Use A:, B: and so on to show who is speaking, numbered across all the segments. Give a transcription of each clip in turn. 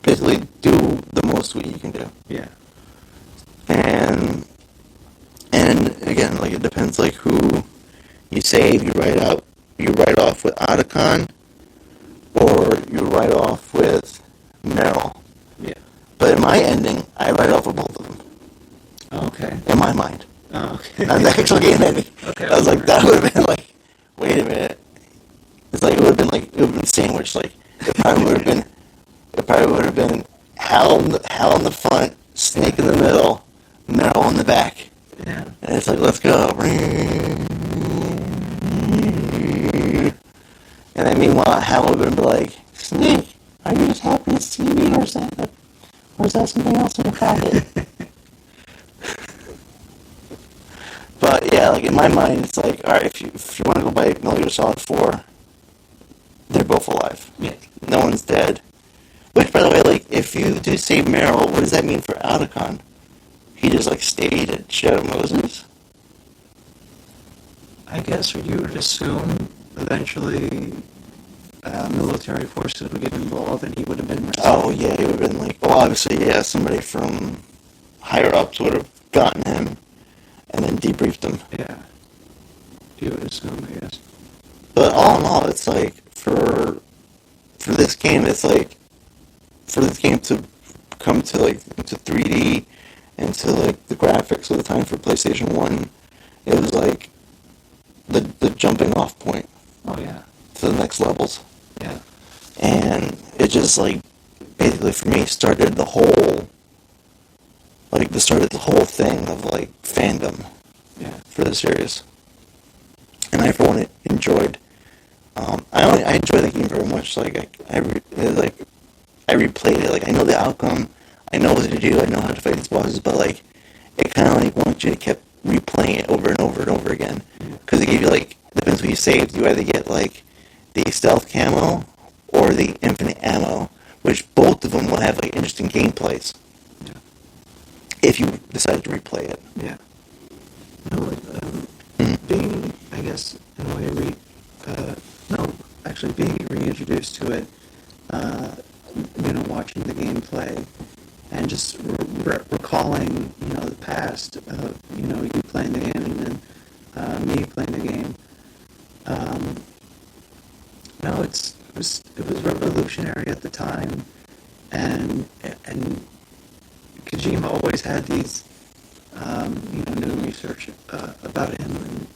A: basically do the most what you can do.
B: Yeah.
A: And again, like, it depends, like, who you save. You write off with Otacon, or you write off with Meryl.
B: Yeah.
A: But in my ending, I write off with both of them.
B: Okay.
A: In my mind.
B: Oh, okay.
A: Not the actual game ending.
B: Okay.
A: I was like, that would have been like, wait a minute. It's like, it would have been sandwiched. Like, it probably would have been Hal in the front, Snake in the middle, Meryl in the back.
B: Yeah.
A: And it's like, let's go. And then meanwhile, Hal would have been like, Snake, are you just happy to see me, or is that something else in your pocket? But yeah, like, in my mind, it's like, all right, if you want to go by Metal Gear Solid 4, they're both alive.
B: Yeah.
A: No one's dead. Which, by the way, like, if you do save Meryl, what does that mean for Otacon? He just, like, stayed at Shadow Moses?
B: I guess you would assume eventually military forces would get involved and he would have been rescued.
A: Oh, yeah, he would have been like, well, obviously, yeah, somebody from higher ups would have gotten him and then debriefed him.
B: Yeah. You would assume, I guess.
A: But all in all, it's like, for this game, it's like, for this game to come to, like, into 3D and to, like, the graphics of the time for PlayStation 1, it was like the jumping off point.
B: Oh, yeah.
A: To the next levels.
B: Yeah.
A: And it just, like, basically for me started the whole thing of, like, fandom.
B: Yeah.
A: For the series. And I, for one, enjoyed. I enjoyed the game very much. Like, I replayed it. Like, I know the outcome. I know what to do. I know how to fight these bosses. But, like, it kind of, like, wants you to keep replaying it over and over and over again. Because it gave you, like, depends what you saved. You either get, like, the stealth camo or the infinite ammo, which both of them will have, like, interesting gameplays.
B: Yeah. If you decide to replay it.
A: Yeah.
B: No, being, I guess, in a way, being reintroduced to it, watching the gameplay, and just recalling, the past of, you playing the game and then me playing the game. It was revolutionary at the time, and Kojima always had these, new research about him,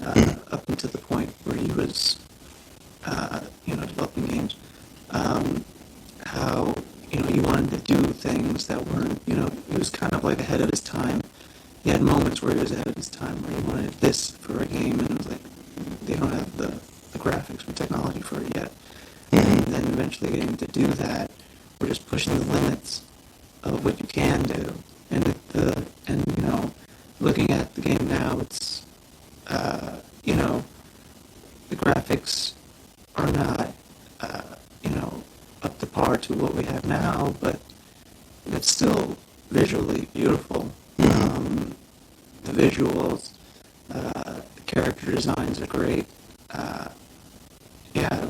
B: and up until the point where he was, developing games, how, he wanted to do things that weren't, he was kind of like ahead of his time. He had moments where he was ahead of his time, where he wanted this for a game, and it was like, they don't have the graphics or technology for it yet. And then eventually getting to do that, we're just pushing the limits of what you can do. And looking at the game now, it's, the graphics are not, up to par to what we have now, but it's still visually beautiful. The visuals, the character designs are great. It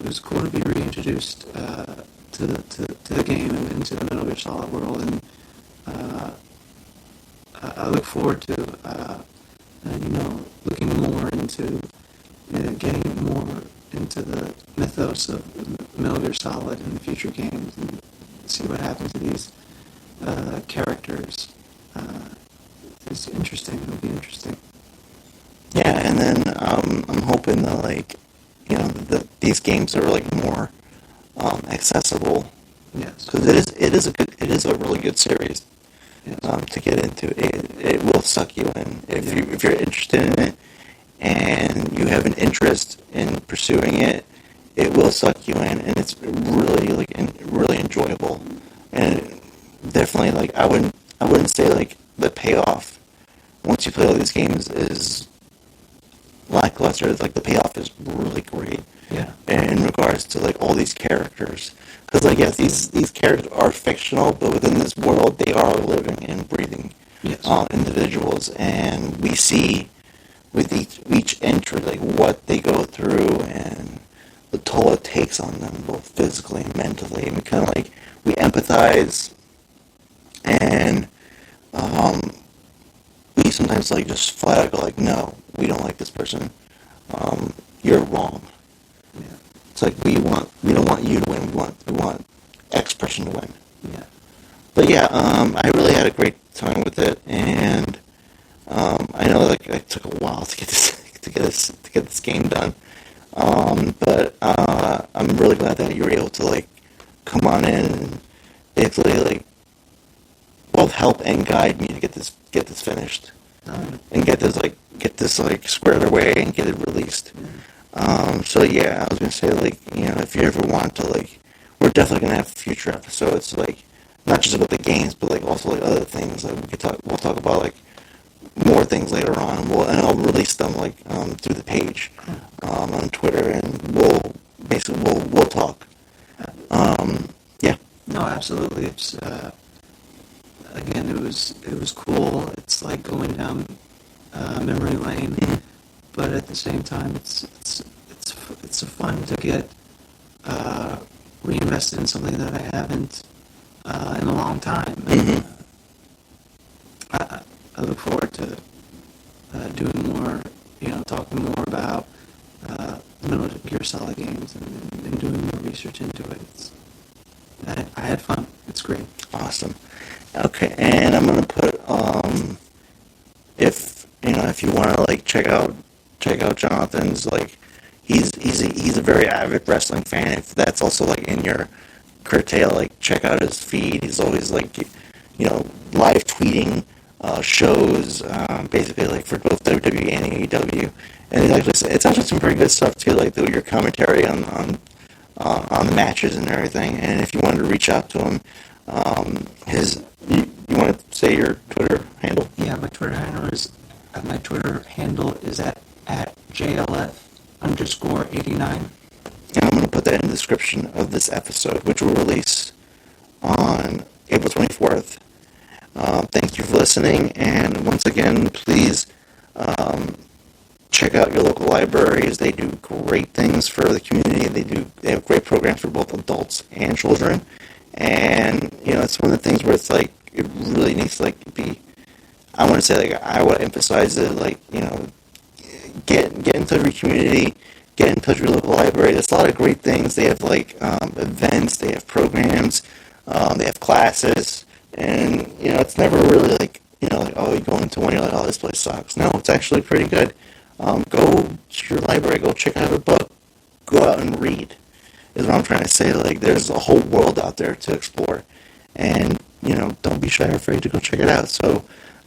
B: was cool to be reintroduced to the game and into the Metal Gear Solid world, and I look forward to looking more into getting more into the mythos of Metal Gear Solid in the future games, and see what happens to these characters. It's interesting. It'll be interesting.
A: Yeah, and then I'm hoping that, that these games are, more accessible.
B: Yes.
A: Because it is a really good series. Yes. To get into. It will suck you in if you're interested in it, and you have an interest in pursuing it. It will suck you in, and it's really really enjoyable, and definitely I wouldn't say the payoff once you play all these games is lackluster. It's the payoff is really great.
B: Yeah.
A: In regards to all these characters, because yes, these characters are fictional, but within this world they are living and breathing individuals, and we see with each entry what they go through and the toll it takes on them, both physically and mentally. And we kind of like, we empathize, and we sometimes like just flat out go like, no, we don't like this person. You're wrong.
B: Yeah.
A: It's like we don't want you to win. We want X person to win.
B: Yeah.
A: But yeah, I really had a great time with it, and I know like it took a while to get this game done. But I'm really glad that you were able to like come on in and basically like both help and guide me to get this finished and get this like squared away and get it released. So yeah, I was gonna say like, if you ever want to, like, we're definitely gonna have future episodes, like not just about the games, but like also like other things. Like we'll talk about like more things later on. And I'll release them like through the page on Twitter, and we'll talk. Yeah.
B: No, absolutely. It's again, it was cool. It's like going down memory lane, but at the same time, it's fun to get reinvested in something that I haven't in a long time. And, I look forward to doing more, talking more about the Metal Gear Solid games and doing more research into it. I had fun. It's great.
A: Awesome. Okay, and I'm gonna put if you want to like check out Jonathan's, like, he's a very avid wrestling fan. If that's also like in your curtail, like check out his feed. He's always like live tweeting shows, basically like for both WWE and AEW, and it's actually some pretty good stuff too, like your commentary on the matches and everything. And if you wanted to reach out to him, you want to say your Twitter handle?
B: Yeah, my Twitter handle is at JLF_89.
A: And I'm going to put that in the description of this episode, which will release on April 24th. Thank you for listening, and once again, please check out your local libraries. They do great things for the community. They have great programs for both adults and children, and it's one of the things where it's like it really needs to like be. I want to say like I would emphasize it, like get in touch with your community, get in touch with your local library. There's a lot of great things. They have like events, they have programs, they have classes. And, it's never really like, like, oh, you go into one, you're like, oh, this place sucks. No, it's actually pretty good. Go to your library, go check out a book, go out and read, is what I'm trying to say. Like, there's a whole world out there to explore. And, don't be shy or afraid to go check it out. So,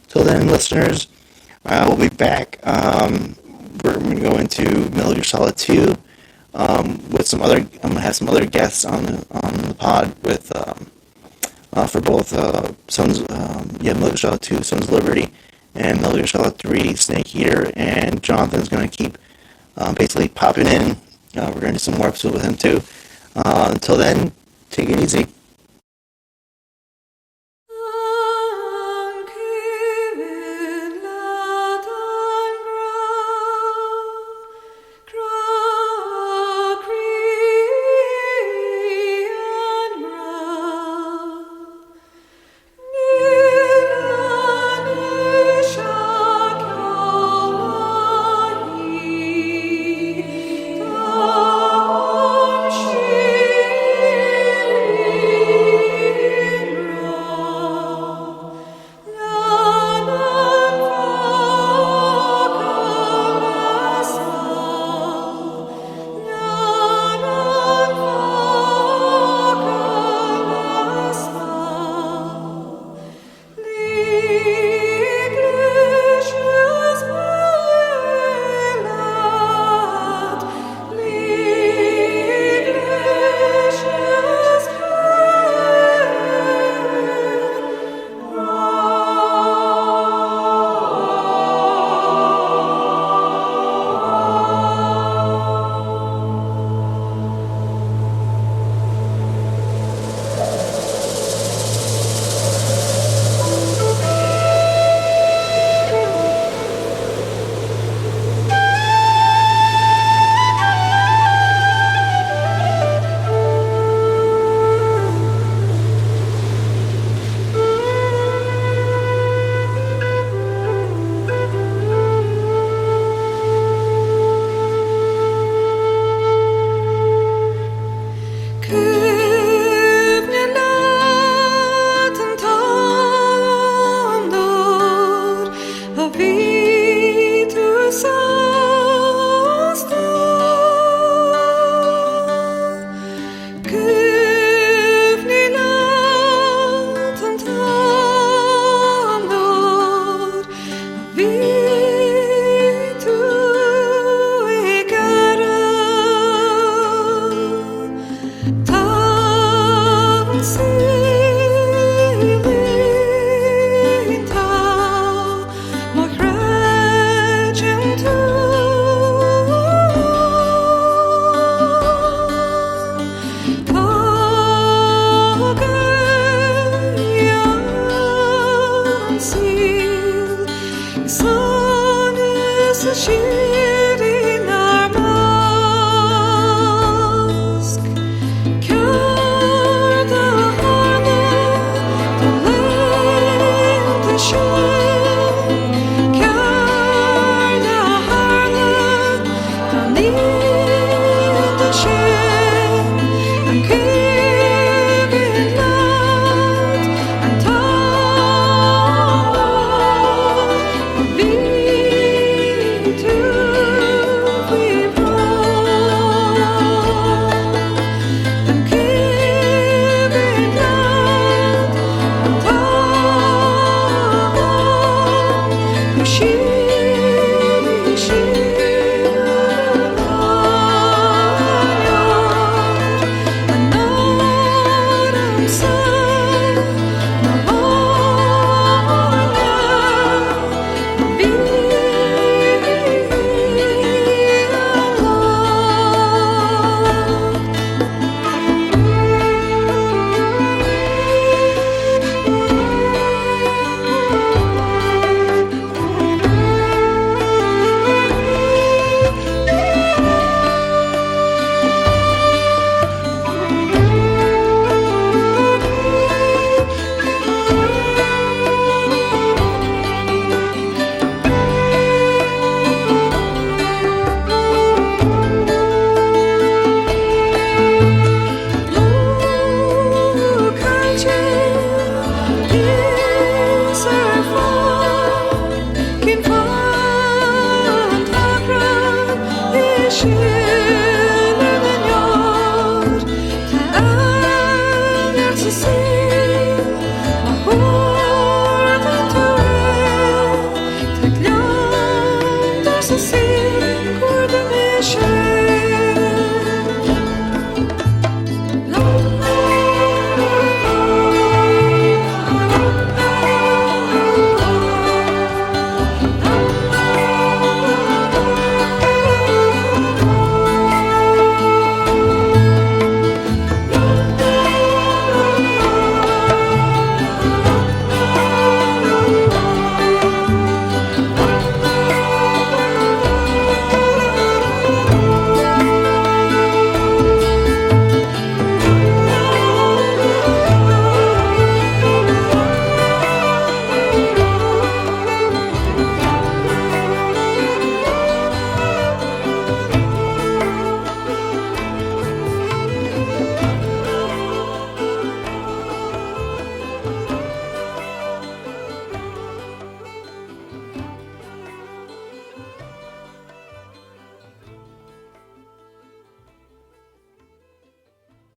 A: till then, listeners, we'll be back. We're going to go into Metal Gear Solid 2 with some other, I'm going to have some other guests on the pod with, for both Metal Gear Solid 2, Sons of Liberty, and Metal Gear Solid 3, Snake Eater, and Jonathan's going to keep basically popping in. We're going to do some more episodes with him too. Until then, take it easy.
C: To see